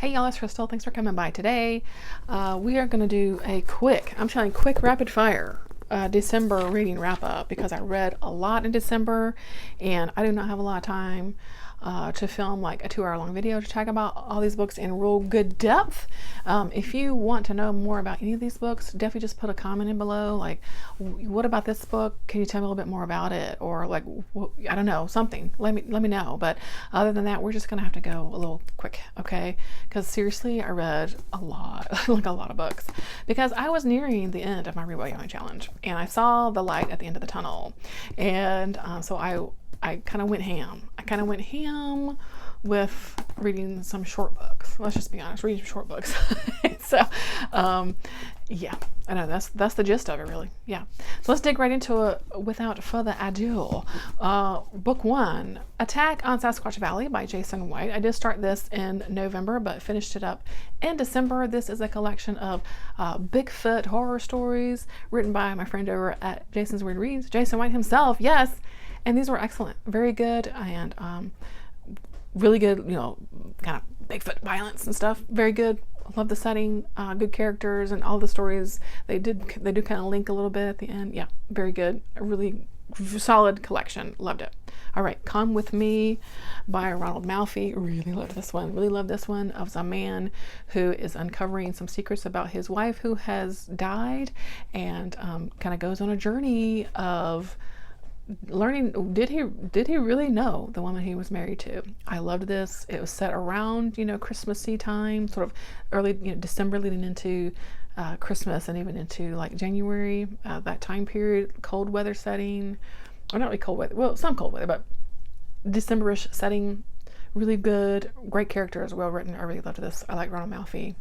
Hey y'all, it's Crystal. Thanks for coming by today. We are going to do a quick rapid fire December reading wrap up because I read a lot in December and I do not have a lot of time to film like a 2-hour long video to talk about all these books in real good depth. If you want to know more about any of these books, definitely just put a comment in below, like, what about this book? Can you tell me a little bit more about it? Or like, I don't know, something. Let me know. But other than that, we're just gonna have to go a little quick, okay? Because seriously, I read a lot, like a lot of books, because I was nearing the end of my Rewatching challenge, and I saw the light at the end of the tunnel, and so I kind of went ham. With reading some short books. Let's just be honest, reading short books. So, yeah, I know that's the gist of it, really. Yeah. So let's dig right into it without further ado. Book 1, Attack on Sasquatch Valley by Jason White. I did start this in November, but finished it up in December. This is a collection of Bigfoot horror stories written by my friend over at Jason's Weird Reads, Jason White himself. Yes. And these were excellent, very good, and really good, you know, kind of Bigfoot violence and stuff. Very good. Love the setting, good characters, and all the stories. They do kind of link a little bit at the end. Yeah, very good. A really solid collection. Loved it. All right, Come With Me by Ronald Malfi. Really loved this one. Really loved this one. Of a man who is uncovering some secrets about his wife who has died, and kind of goes on a journey of learning, did he really know the woman he was married to. I loved this. It was set around, you know, Christmassy time, sort of early, you know, December leading into Christmas, and even into like January, that time period, cold weather setting, or not really cold weather, well, some cold weather, but December-ish setting. Really good, great characters, well written. I really loved this. I like Ronald Malfi.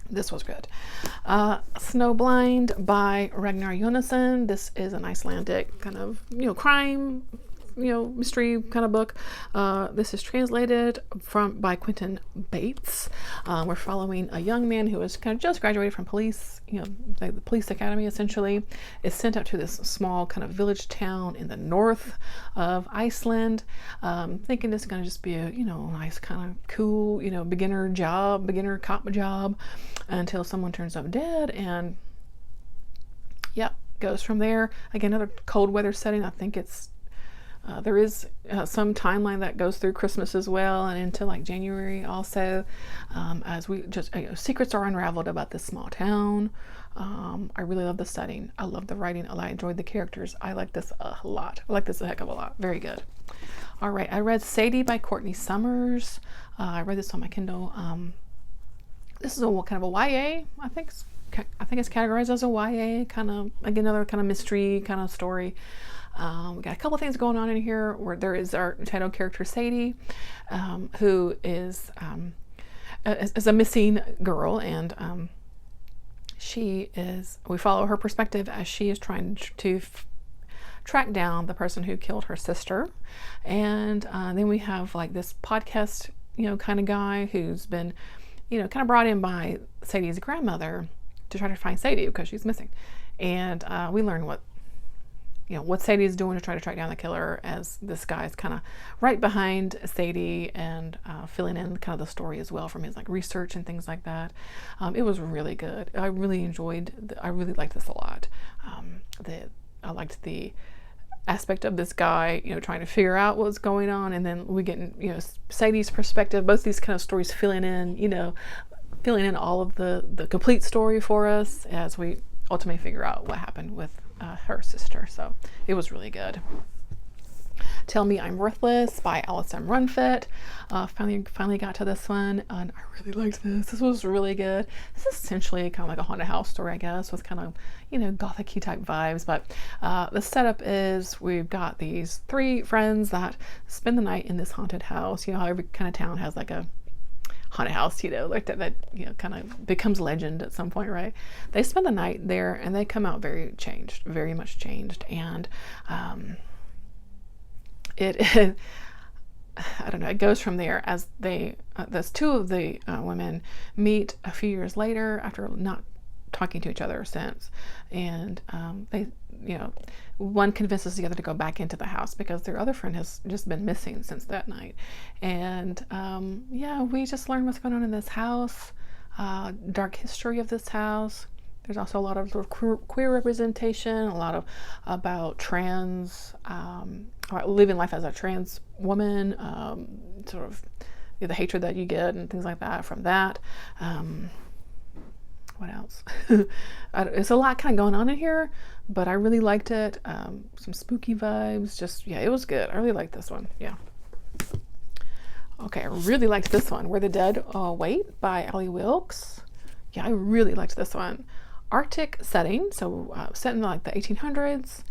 This was good. Snowblind by Ragnar Jonasson. This is an Icelandic kind of, you know, crime, you know, mystery kind of book. This is translated by Quentin Bates. We're following a young man who is kind of just graduated from police, you know, the police academy essentially, is sent out to this small kind of village town in the north of Iceland, thinking it's going to just be a, you know, nice kind of cool, you know, beginner cop job, until someone turns up dead, and yeah, goes from there. Again, another cold weather setting. I think it's there is some timeline that goes through Christmas as well, and into like January also, as we just, you know, secrets are unraveled about this small town. I really love the setting. I love the writing. I enjoyed the characters. I like this a lot. I like this a heck of a lot. Very good. All right, I read Sadie by Courtney Summers. I read this on my Kindle. This is a kind of a YA. I think it's categorized as a YA, kind of, again, another kind of mystery kind of story. We got a couple things going on in here, where there is our title character Sadie, who is a missing girl, and we follow her perspective as she is trying to track down the person who killed her sister. And then we have like this podcast, you know, kind of guy who's been, you know, kind of brought in by Sadie's grandmother to try to find Sadie because she's missing. And we learn what Sadie is doing to try to track down the killer, as this guy is kind of right behind Sadie and filling in kind of the story as well from his like research and things like that. It was really good. I really liked this a lot. I liked the aspect of this guy, you know, trying to figure out what's going on, and then we get, you know, Sadie's perspective, both these kind of stories filling in all of the complete story for us as we ultimately figure out what happened with her sister. So it was really good. Tell Me I'm Worthless by Alison Rumfitt. Finally got to this one, and I really liked this. This was really good. This is essentially kind of like a haunted house story, I guess, with kind of, you know, gothic-y type vibes. But the setup is we've got these 3 friends that spend the night in this haunted house. You know how every kind of town has like a haunted house, you know, like that you know, kind of becomes legend at some point, right? They spend the night there, and they come out very much changed, and I don't know, it goes from there as those 2 of the women meet a few years later after not talking to each other since. And they, one convinces the other to go back into the house because their other friend has just been missing since that night. And we just learn what's going on in this house, dark history of this house. There's also a lot of sort of queer representation, a lot of about trans, living life as a trans woman, sort of the hatred that you get and things like that from that. What else? It's a lot kind of going on in here, but I really liked it. Some spooky vibes. Just, it was good. I really liked this one. Yeah. Okay, I really liked this one, Where the Dead Wait by Wilkes. Yeah, I really liked this one. Arctic setting, so set in like the 1800s.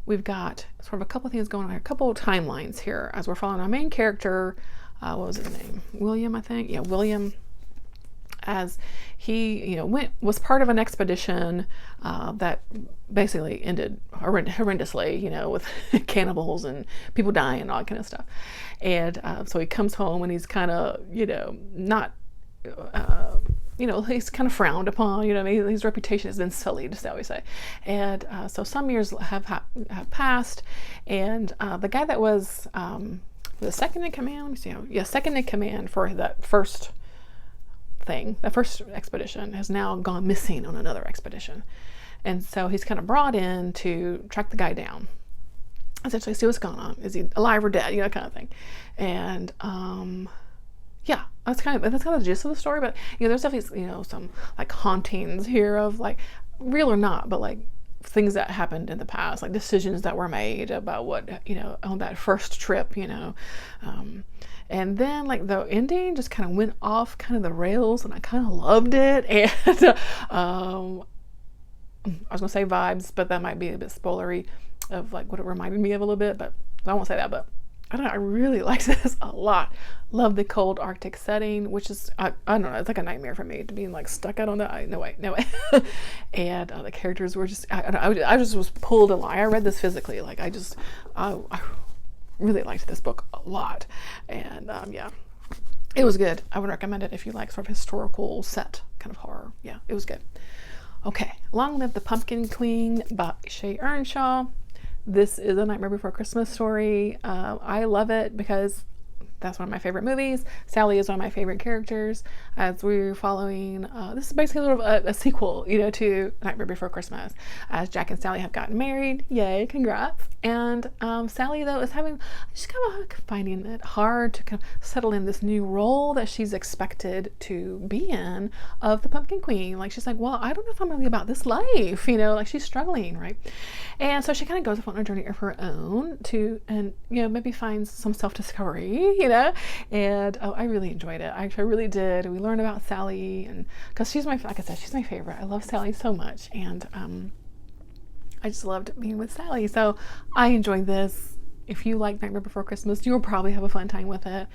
We've got sort of a couple things going on here, a couple of timelines here as we're following our main character. What was his name? William, I think. Yeah, William. As he, was part of an expedition that basically ended horrendously, with cannibals and people dying and all that kind of stuff. And so he comes home and he's kind of, not, he's kind of frowned upon, his reputation has been sullied, shall we say. And so some years have passed, and the guy that was the second in command, let me see, second in command for that first thing, the first expedition, has now gone missing on another expedition. And so he's kind of brought in to track the guy down, essentially see what's going on. Is he alive or dead, kind of thing. And that's kind of the gist of the story. But there's definitely some like hauntings here of like real or not, but like things that happened in the past, like decisions that were made about what on that first trip, and then like the ending just kind of went off kind of the rails, and I kind of loved it. And I was gonna say vibes, but that might be a bit spoilery of like what it reminded me of a little bit, but I won't say that. But I really liked this a lot. Love the cold Arctic setting, which is, I don't know, it's like a nightmare for me to be like stuck out on that. No way. And the characters were just, I just was pulled along. I read this physically. Like I really liked this book a lot. And it was good. I would recommend it if you like sort of historical set kind of horror. Yeah, it was good. Okay, Long Live the Pumpkin Queen by Shea Ernshaw. This is a Nightmare Before Christmas story. I love it because that's one of my favorite movies. Sally is one of my favorite characters. As we're following, this is basically a little of a sequel, to Nightmare Before Christmas, as Jack and Sally have gotten married. Yay, congrats. And Sally, though, is she's kind of finding it hard to kind of settle in this new role that she's expected to be in of the Pumpkin Queen. Like, she's like, well, I don't know if I'm really about this life, like she's struggling, right? And so she kind of goes on a journey of her own and maybe finds some self-discovery, and I really enjoyed it. I really did. We learned about Sally, and because she's like I said, she's my favorite. I love Sally so much, and I just loved being with Sally. So I enjoyed this. If you like Nightmare Before Christmas, you will probably have a fun time with it.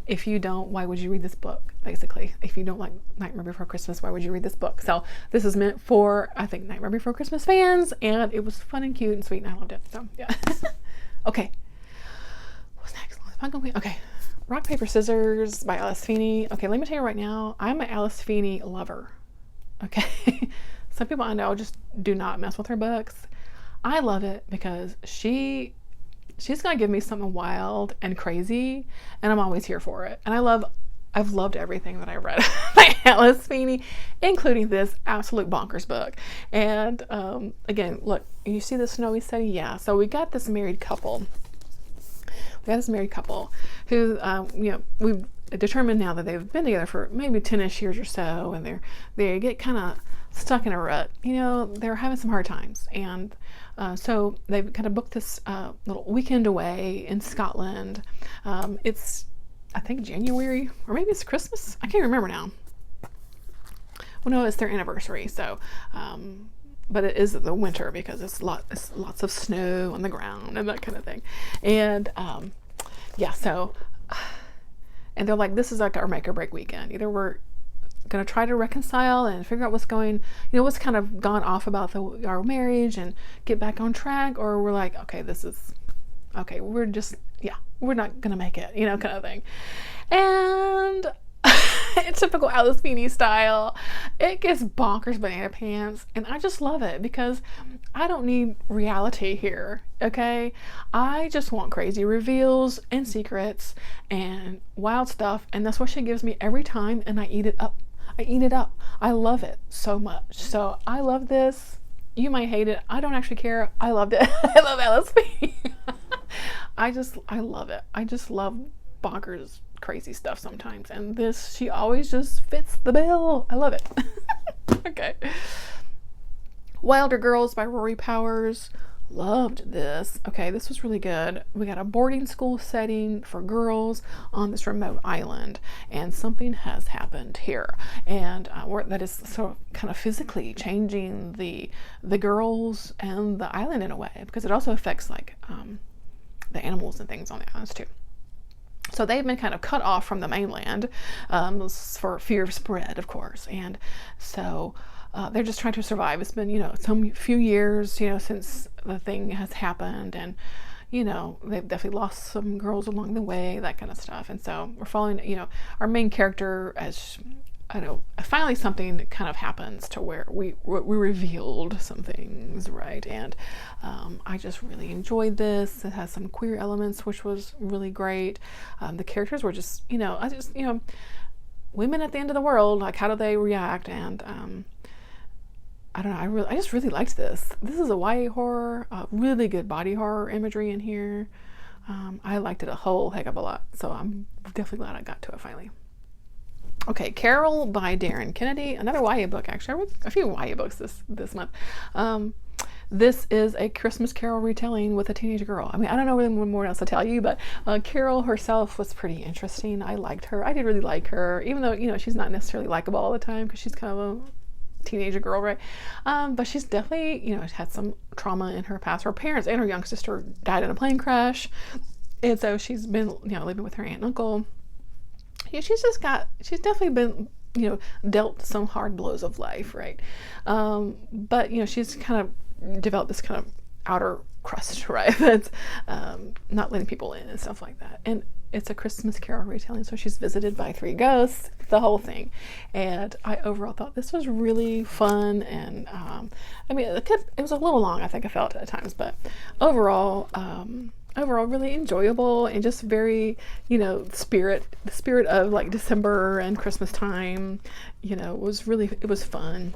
If you don't, why would you read this book? Basically, if you don't like Nightmare Before Christmas, why would you read this book? So this is meant for, I think, Nightmare Before Christmas fans, and it was fun and cute and sweet, and I loved it. So yeah. Okay. What's next? Pumpkin Queen. Okay. Rock, Paper, Scissors by Alice Feeney. Okay, let me tell you right now, I'm an Alice Feeney lover. Okay. Some people I know just do not mess with her books. I love it because she's gonna give me something wild and crazy, and I'm always here for it. And I've loved everything that I read by Alice Feeney, including this absolute bonkers book. And again, look, you see the snowy setting? Yeah. So we got this married couple. Who, we've determined now that they've been together for maybe 10-ish years or so, and they get kind of stuck in a rut. They're having some hard times, and so they've kind of booked this little weekend away in Scotland. It's, I think, January, or maybe it's Christmas. I can't remember now. Well, no, it's their anniversary, so but it is the winter because it's lots of snow on the ground and that kind of thing. And and they're like, this is like our make or break weekend. Either we're gonna try to reconcile and figure out what's kind of gone off about our marriage and get back on track, or we're like, we're not gonna make it, kind of thing. And typical Alice Feeney style. It gets bonkers banana pants, and I just love it because I don't need reality here, okay? I just want crazy reveals and secrets and wild stuff, and that's what she gives me every time, and I eat it up. I eat it up. I love it so much. So I love this. You might hate it. I don't actually care. I loved it. I love Alice Feeney. I love it. I just love bonkers crazy stuff sometimes, and this, she always just fits the bill. I love it. Okay. Wilder Girls by Rory Powers. Loved this. Okay, this was really good. We got a boarding school setting for girls on this remote island, and something has happened here, and that is sort of kind of physically changing the girls and the island in a way, because it also affects like the animals and things on the islands too. So they've been kind of cut off from the mainland for fear of spread, of course, and so they're just trying to survive. It's been, some few years, since the thing has happened, and, they've definitely lost some girls along the way, that kind of stuff. And so we're following, our main character as, finally something kind of happens to where we revealed some things, right? And I just really enjoyed this. It has some queer elements, which was really great. The characters were just, women at the end of the world, like how do they react? And I don't know, I just really liked this. This is a YA horror, really good body horror imagery in here. I liked it a whole heck of a lot, so I'm definitely glad I got to it finally. Okay, Carol by Darin Kennedy, another YA book actually. I read a few YA books this month. This is a Christmas Carol retelling with a teenage girl. I mean, I don't know really more else to tell you, but Carol herself was pretty interesting. I liked her. I did really like her, even though, she's not necessarily likable all the time because she's kind of a teenager girl, right? But she's definitely, had some trauma in her past. Her parents and her young sister died in a plane crash, and so she's been, living with her aunt and uncle. Yeah, she's definitely been, dealt some hard blows of life, right? But she's kind of developed this kind of outer crust, right? That's not letting people in and stuff like that. And it's a Christmas Carol retelling, so she's visited by 3 ghosts, the whole thing. And I overall thought this was really fun, and it was a little long, I think I felt at times, but overall really enjoyable, and just very, the spirit of like December and Christmas time, it was fun.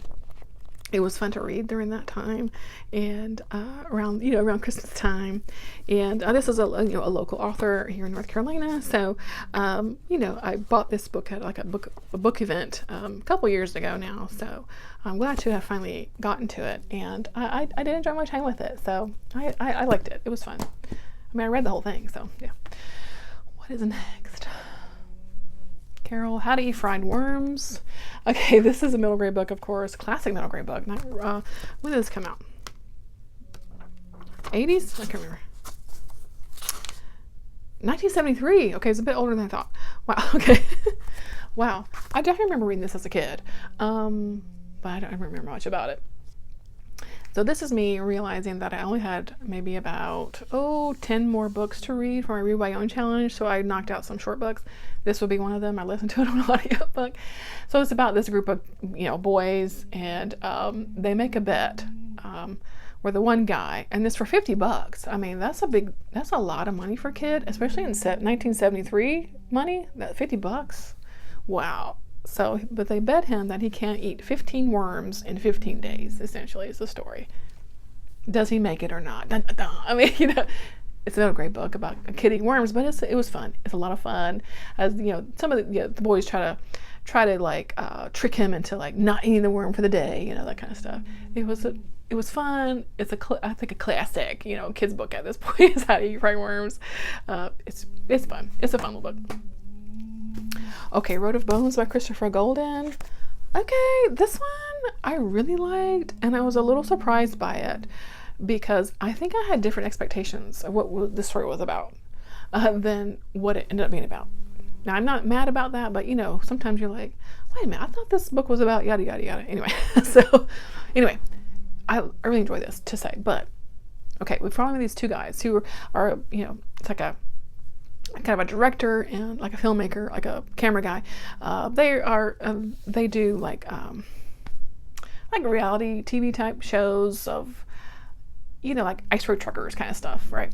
It was fun to read during that time, and around Christmas time. And this is a local author here in North Carolina. So, I bought this book at like a book event a couple years ago now. So I'm glad to have finally gotten to it, and I did enjoy my time with it. So I liked it. It was fun. I mean, I read the whole thing. So yeah. What is next? Carol, How to Eat Fried Worms. Okay, this is a middle grade book, of course. Classic middle grade book. When did this come out? 80s? I can't remember. 1973. Okay, it's a bit older than I thought. Wow, okay. Wow. I definitely remember reading this as a kid. But I don't remember much about it. So this is me realizing that I only had maybe about 10 more books to read for my Read by Own challenge, so I knocked out some short books. This would be one of them. I listened to it on an audiobook. So it's about this group of boys, and they make a bet where the one guy, and this for $50. I mean, that's a lot of money for a kid, especially in 1973 money. That $50. Wow. So, but they bet him that he can't eat 15 worms in 15 days, essentially, is the story. Does he make it or not? Dun, dun, dun. I mean, it's not a great book about a kid eating worms, but it was fun. It's a lot of fun. As some of the boys try to like trick him into like not eating the worm for the day, that kind of stuff. It was fun. It's I think a classic, kids book at this point is How to Eat Fried Worms. It's fun. It's a fun little book. Okay, Road of Bones by Christopher Golden. Okay, this one I really liked, and I was a little surprised by it because I think I had different expectations of what this story was about than what it ended up being about. Now, I'm not mad about that, but sometimes you're like, wait a minute, I thought this book was about yada yada yada. Anyway, I really enjoy this to say, but okay, we're following these 2 guys who are, it's like kind of a director and like a filmmaker, like a camera guy. They do like reality TV type shows of, like ice road truckers kind of stuff, right?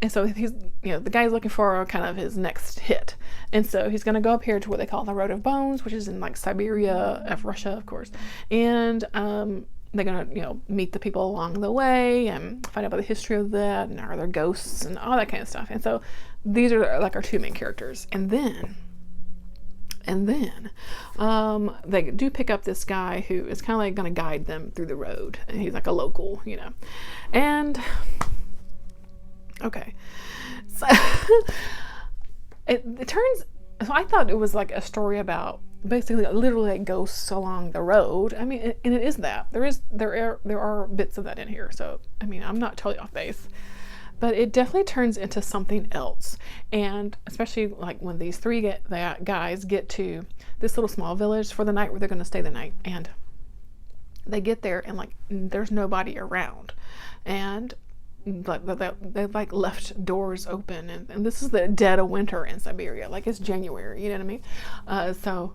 And so he's, the guy's looking for kind of his next hit. And so he's going to go up here to what they call the Road of Bones, which is in like Siberia of Russia, of course. And they're going to, meet the people along the way and find out about the history of that and are there ghosts and all that kind of stuff. And so these are like our two main characters. And then they do pick up this guy who is kind of like going to guide them through the road. And he's like a local, And okay, so it turns. So I thought it was like a story about basically literally like ghosts along the road. I mean, and it is that there are bits of that in here. So I mean, I'm not totally off base, but it definitely turns into something else. And especially like when these three guys get to this little small village for the night where they're going to stay the night, and they get there and like there's nobody around, and like they've like left doors open, and this is the dead of winter in Siberia, like it's January, you know what I mean? So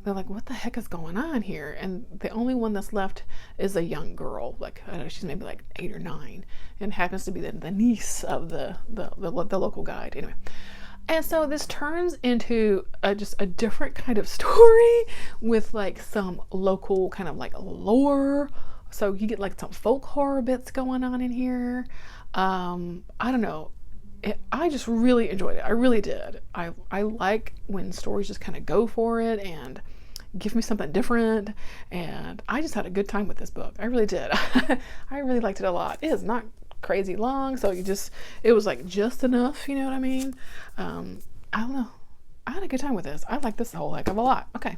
they're like, what the heck is going on here? And the only one that's left is a young girl, like I don't know, she's maybe like 8 or 9, and happens to be the niece of the local guide, anyway. And so this turns into just a different kind of story with like some local kind of like lore. So you get like some folk horror bits going on in here. I don't know. I just really enjoyed it. I really did. I like when stories just kind of go for it and give me something different. And I just had a good time with this book. I really did. I really liked it a lot. It is not crazy long, so it was like just enough, you know what I mean? I don't know. I had a good time with this. I like this a whole heck of a lot. Okay.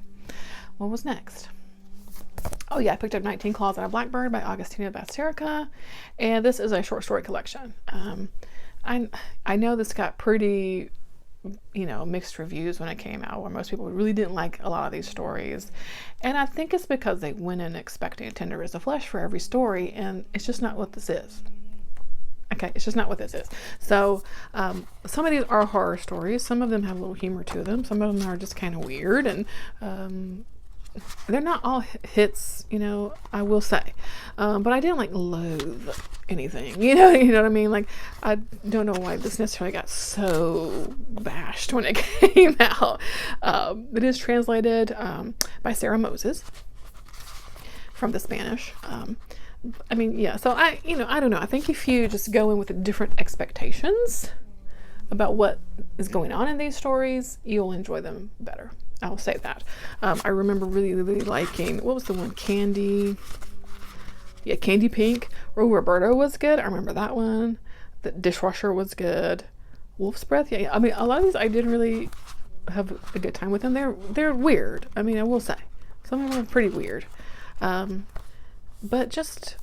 What was next? Oh yeah, I picked up 19 Claws and a Blackbird by Augustina Bazterrica, and this is a short story collection. I know this got pretty, mixed reviews when it came out, where most people really didn't like a lot of these stories, and I think it's because they went in expecting tender as the flesh for every story, and it's just not what this is. Okay, it's just not what this is. So some of these are horror stories. Some of them have a little humor to them. Some of them are just kind of weird, and they're not all hits, I will say. But I didn't like loathe anything, you know what I mean? Like, I don't know why this necessarily got so bashed when it came out. It is translated by Sarah Moses from the Spanish. So I don't know. I think if you just go in with different expectations about what is going on in these stories, you'll enjoy them better. I'll say that. I remember really, really liking, what was the one? Candy Pink. Roberto was good. I remember that one. The Dishwasher was good. Wolf's Breath. Yeah. I mean, a lot of these I didn't really have a good time with them. They're weird. I mean, I will say. Some of them are pretty weird. But just,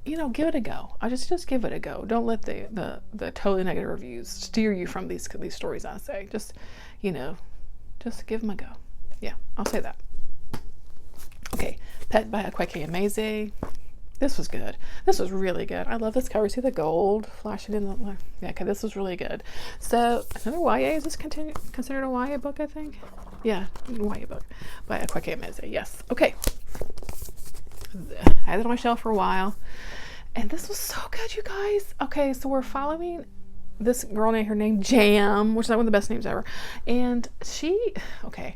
give it a go. I just give it a go. Don't let the totally negative reviews steer you from these stories, I say. Just give them a go. Yeah, I'll say that. Okay, Pet by Akwacke Emezi. This was good. This was really good. I love this cover. See the gold flashing in the... Yeah, okay, this was really good. So, another YA. Is this considered a YA book, I think? Yeah, YA book by Akwacke Emezi. Yes. Okay. I had it on my shelf for a while. And this was so good, you guys. Okay, so we're following this girl named, her name Jam, which is like one of the best names ever. And okay,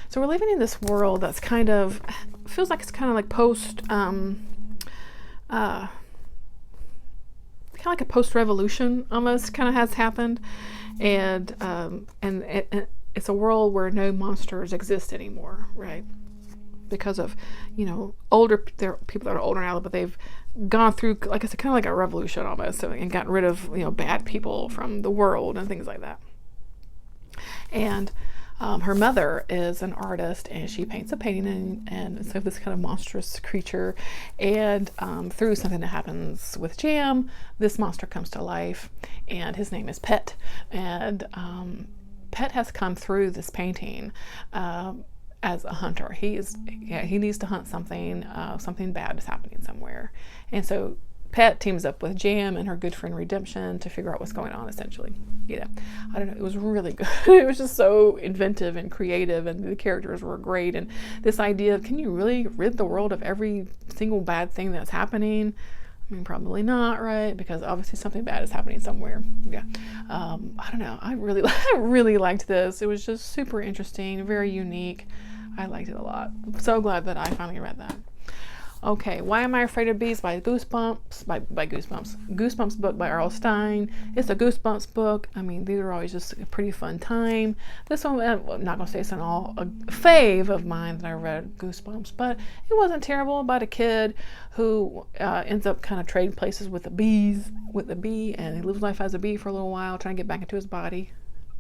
so we're living in this world that's kind of, feels like it's kind of like kind of like a post-revolution almost kind of has happened. And it's a world where no monsters exist anymore, right? Because of, there are people that are older now, but they've gone through, like I said, kind of like a revolution almost, and gotten rid of, bad people from the world and things like that. And her mother is an artist, and she paints a painting and so this kind of monstrous creature, and through something that happens with Jam, this monster comes to life, and his name is Pet. And Pet has come through this painting as a hunter. He needs to hunt something. Something bad is happening somewhere, and so pet teams up with Jam and her good friend Redemption to figure out what's going on, essentially. You know, I don't know, it was really good. It was just so inventive and creative, and the characters were great. And this idea of, can you really rid the world of every single bad thing that's happening? I mean, probably not, right? Because obviously something bad is happening somewhere. Yeah. I don't know. I really liked this. It was just super interesting, very unique. I liked it a lot. I'm so glad that I finally read that. Okay, Why Am I Afraid of Bees by Goosebumps, by Goosebumps. Goosebumps book by R.L. Stine. It's a Goosebumps book. I mean, these are always just a pretty fun time. This one, I'm not going to say it's a fave of mine that I read, Goosebumps, but it wasn't terrible, about a kid who ends up kind of trading places with the bee, and he lives life as a bee for a little while, trying to get back into his body.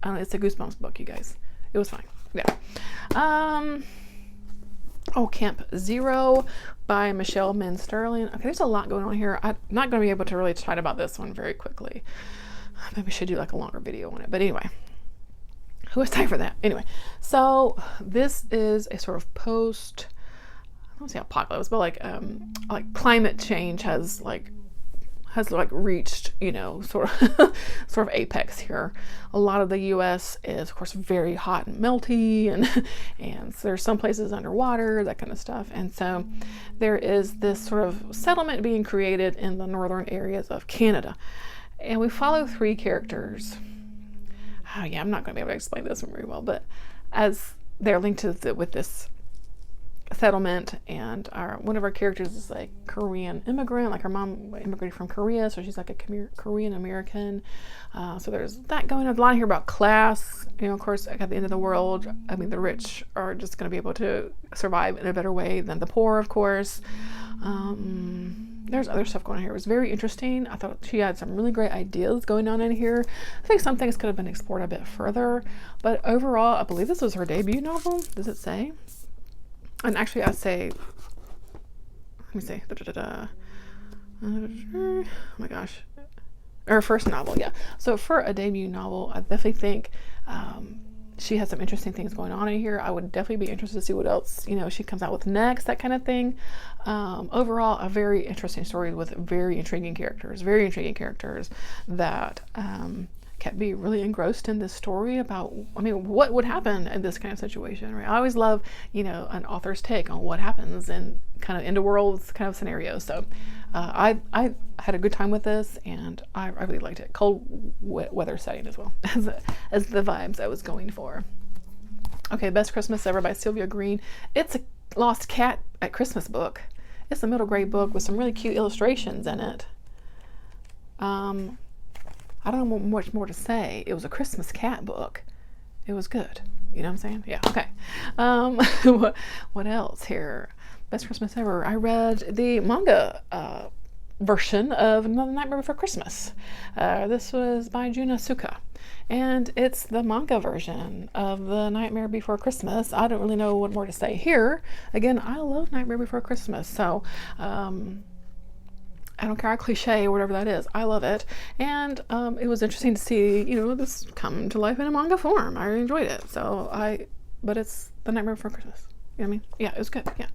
It's a Goosebumps book, you guys. It was fine. Yeah. Camp Zero by Michelle Min Sterling. Okay, there's a lot going on here. I'm not going to be able to really chat about this one very quickly. Maybe I should do like a longer video on it. But anyway, who has time for that? Anyway, so this is a sort of post, I don't say apocalypse, but like climate change has reached, you know, sort of apex here. A lot of the U.S. is, of course, very hot and melty, and so there's some places underwater, that kind of stuff. And so there is this sort of settlement being created in the northern areas of Canada. And we follow 3 characters. Oh yeah, I'm not going to be able to explain this one very well, but as they're linked with this settlement, and one of our characters is like Korean immigrant, like her mom immigrated from Korea, so she's like a Korean American. So there's that going on. A lot here about class. You know, of course, at the end of the world, I mean, the rich are just going to be able to survive in a better way than the poor, of course. There's other stuff going on here. It was very interesting. I thought she had some really great ideas going on in here. I think some things could have been explored a bit further, but overall, I believe this was her debut novel. Does it say? And actually, I'd say, let me see. Oh my gosh. Her first novel, yeah. So for a debut novel, I definitely think she has some interesting things going on in here. I would definitely be interested to see what else, you know, she comes out with next, that kind of thing. Overall, a very interesting story with very intriguing characters that kept me really engrossed in this story about, I mean, what would happen in this kind of situation, right? I always love, you know, an author's take on what happens in kind of end-of-world kind of scenarios. So I had a good time with this, and I really liked it. Cold weather setting as well as the vibes I was going for. Okay, Best Christmas Ever by Sylvia Green. It's a Lost Cat at Christmas book. It's a middle grade book with some really cute illustrations in it. I don't know much more to say. It was a Christmas cat book. It was good. You know what I'm saying? Yeah, okay. What else here? Best Christmas Ever. I read the manga version of Another Nightmare Before Christmas. This was by Asuka. And it's the manga version of The Nightmare Before Christmas. I don't really know what more to say here. Again, I love Nightmare Before Christmas. So, I don't care how cliche or whatever that is. I love it. And it was interesting to see, you know, this come to life in a manga form. I enjoyed it. But it's The Nightmare Before Christmas. You know what I mean? Yeah, it was good. Yeah.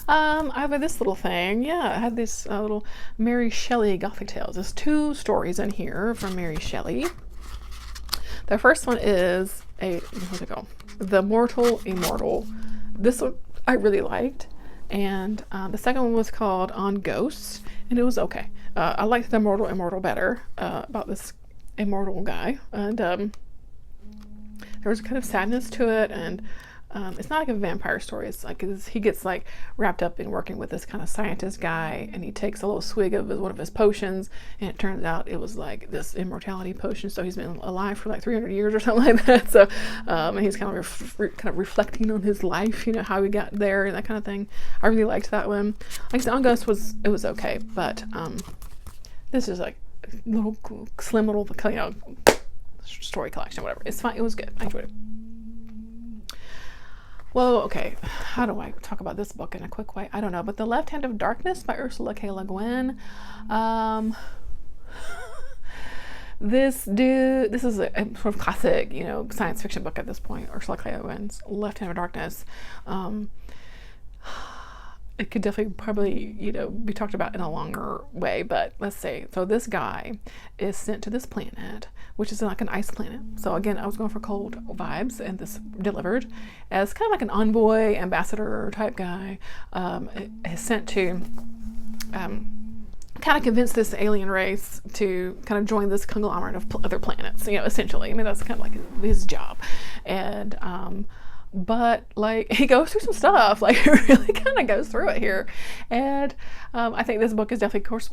I have this little thing. Yeah, I had this little Mary Shelley Gothic Tales. There's 2 stories in here from Mary Shelley. The first one is where's it go? The Mortal Immortal. This one I really liked. And the second one was called On Ghosts, and it was okay. I liked the Mortal Immortal better, about this immortal guy. And there was kind of sadness to it, and it's not like a vampire story. It's like he gets like wrapped up in working with this kind of scientist guy, and he takes a little swig of one of his potions, and it turns out it was like this immortality potion. So he's been alive for like 300 years or something like that. So and he's kind of reflecting on his life, you know, how he got there and that kind of thing. I really liked that one. Like the On Ghost was okay, but this is like little slim little, you know, story collection, whatever. It's fine. It was good. I enjoyed it. Well, okay, how do I talk about this book in a quick way? I don't know, but The Left Hand of Darkness by Ursula K. Le Guin. This is a sort of classic, you know, science fiction book at this point, Ursula K. Le Guin's Left Hand of Darkness. it could definitely probably, be talked about in a longer way, but let's say, so this guy is sent to this planet, which is like an ice planet. So again, I was going for cold vibes, and this delivered as kind of like an envoy, ambassador type guy, is sent to kind of convince this alien race to kind of join this conglomerate of other planets, essentially. I mean, that's kind of like his job. And, but like he goes through some stuff, like it really kind of goes through it here. And I think this book is definitely, of course,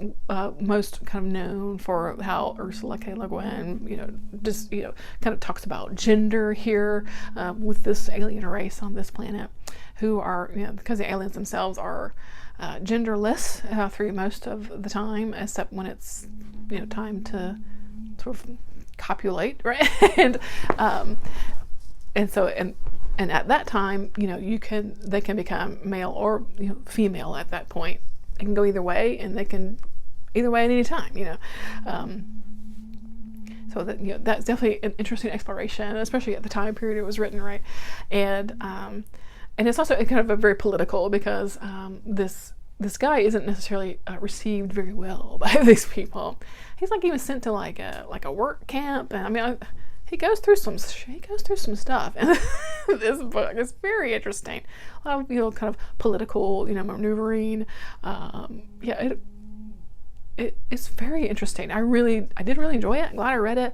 most kind of known for how Ursula K. Le Guin, just, kind of talks about gender here with this alien race on this planet who are, because the aliens themselves are genderless through most of the time, except when it's, time to sort of copulate, right? and so at that time, they can become male or female at that point. It can go either way, and they can either way at any time. So that that's definitely an interesting exploration, especially at the time period it was written, right? And it's also kind of a very political, because this guy isn't necessarily received very well by these people. He's like even sent to like a work camp, and I mean. He goes through some stuff, and this book is very interesting. A lot of kind of political maneuvering. It's very interesting. I did really enjoy it. I'm glad I read it.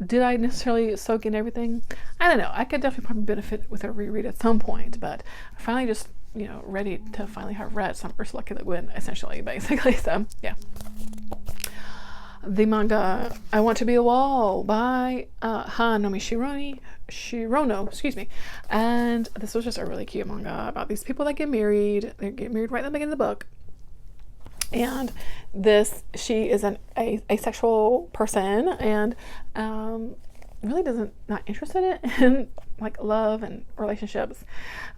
Did I necessarily soak in everything? I don't know. I could definitely probably benefit with a reread at some point, but I finally just ready to finally have read some Ursula K. Le Guin, essentially, basically. So yeah. The manga I Want to Be a Wall by Hanomi Shirono, excuse me. And this was just a really cute manga about these people that get married. They get married right at the beginning of the book. And she is an asexual person, and really not interested in like love and relationships,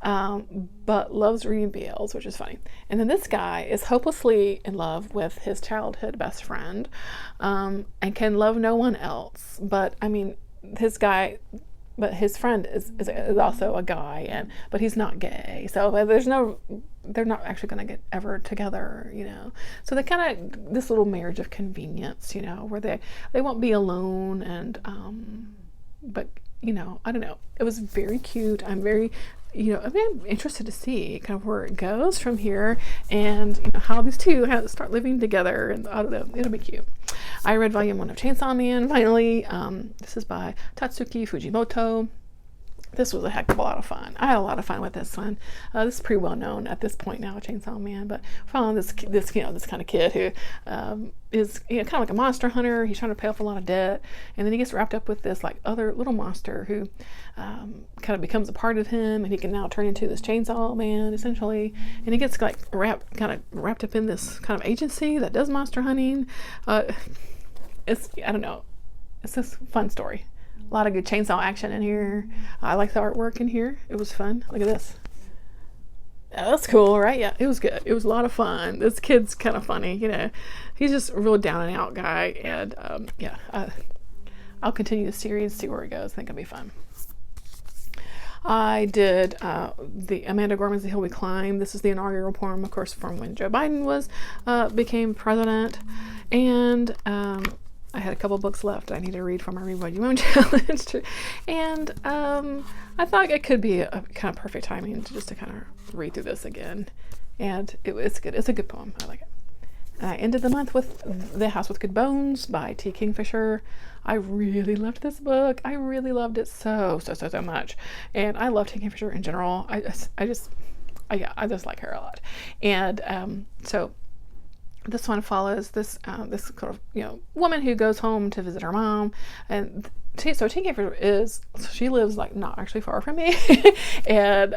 but loves reading BLs, which is funny. And then this guy is hopelessly in love with his childhood best friend, and can love no one else. But I mean, his friend is also a guy, but he's not gay. So they're not actually going to get ever together, So they kind of, this little marriage of convenience, where they won't be alone, and but I don't know. It was very cute. I'm very, I'm interested to see kind of where it goes from here, and how these two start living together, and I don't know, it'll be cute. I read volume 1 of Chainsaw Man finally. This is by Tatsuki Fujimoto. This was a heck of a lot of fun. I had a lot of fun with this one. This is pretty well known at this point now, Chainsaw Man, but following this kind of kid who is kind of like a monster hunter. He's trying to pay off a lot of debt, and then he gets wrapped up with this like other little monster who kind of becomes a part of him, and he can now turn into this Chainsaw Man essentially. And he gets like wrapped up in this kind of agency that does monster hunting. I don't know. It's this fun story. A lot of good chainsaw action in here. I like the artwork in here. It was fun. Look at this. Oh, that's cool, right? Yeah, it was good. It was a lot of fun. This kid's kind of funny, He's just a real down and out guy. And I'll continue the series, see where it goes. I think it'll be fun. I did the Amanda Gorman's The Hill We Climb. This is the inaugural poem, of course, from when Joe Biden became president. And I had a couple books left I need to read for my Read What You Own challenge. And I thought it could be a kind of perfect timing to kind of read through this again. And it's good. It's a good poem. I like it. I ended the month with The House with Good Bones by T. Kingfisher. I really loved this book. I really loved it so much. And I love T. Kingfisher in general. I just like her a lot. And so this one follows this sort of woman who goes home to visit her mom, and so T. Kingfisher she lives like not actually far from me, and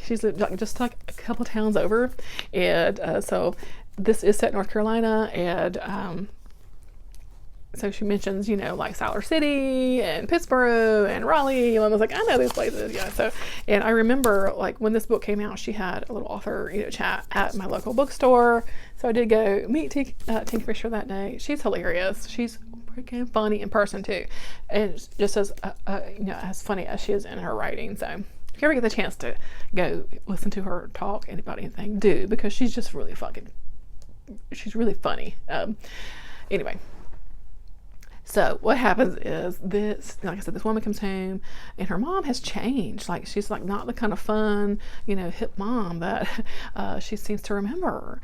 she's just like a couple towns over, and so this is set in North Carolina, and so she mentions, like Siler City and Pittsburgh and Raleigh. And I was like, I know these places. Yeah. So, and I remember like when this book came out, she had a little author, chat at my local bookstore. So I did go meet Kingfisher that day. She's hilarious. She's freaking funny in person too. And just as, as funny as she is in her writing. So If you ever get the chance to go listen to her talk about anything, do, because she's just really she's really funny. Anyway, so what happens is this, like I said, this woman comes home and her mom has changed. Like, she's like not the kind of fun, hip mom that she seems to remember.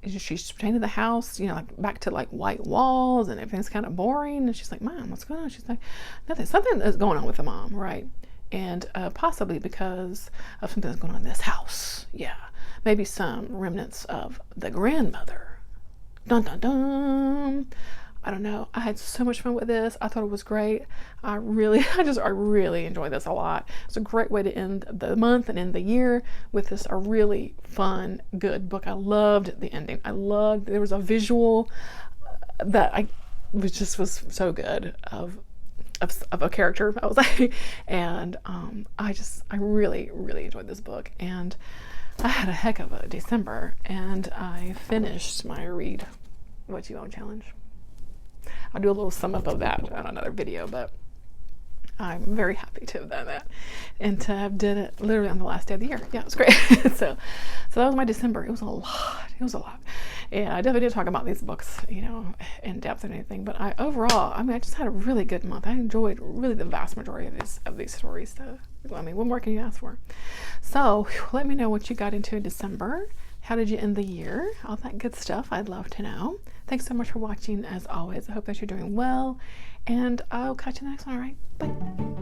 She's painted the house, like back to like white walls, and everything's kind of boring. And she's like, Mom, what's going on? She's like, nothing. Something is going on with the mom, right? And possibly because of something that's going on in this house. Yeah, maybe some remnants of the grandmother. Dun dun dun. I don't know. I had so much fun with this. I thought it was great. I really enjoyed this a lot. It's a great way to end the month and end the year with this a really fun, good book. I loved the ending. There was a visual that was so good of a character, I was like, and I really enjoyed this book, and I had a heck of a December, and I finished my read what you own challenge. I'll do a little sum up of that on another video, but I'm very happy to have done that and to have did it literally on the last day of the year. Yeah, it was great. so that was my December. It was a lot. And I definitely did talk about these books, in depth and anything, but I just had a really good month. I enjoyed really the vast majority of these stories. So, what more can you ask for? So let me know what you got into in December. How did you end the year? All that good stuff. I'd love to know. Thanks so much for watching, as always. I hope that you're doing well, and I'll catch you in the next one. All right, bye.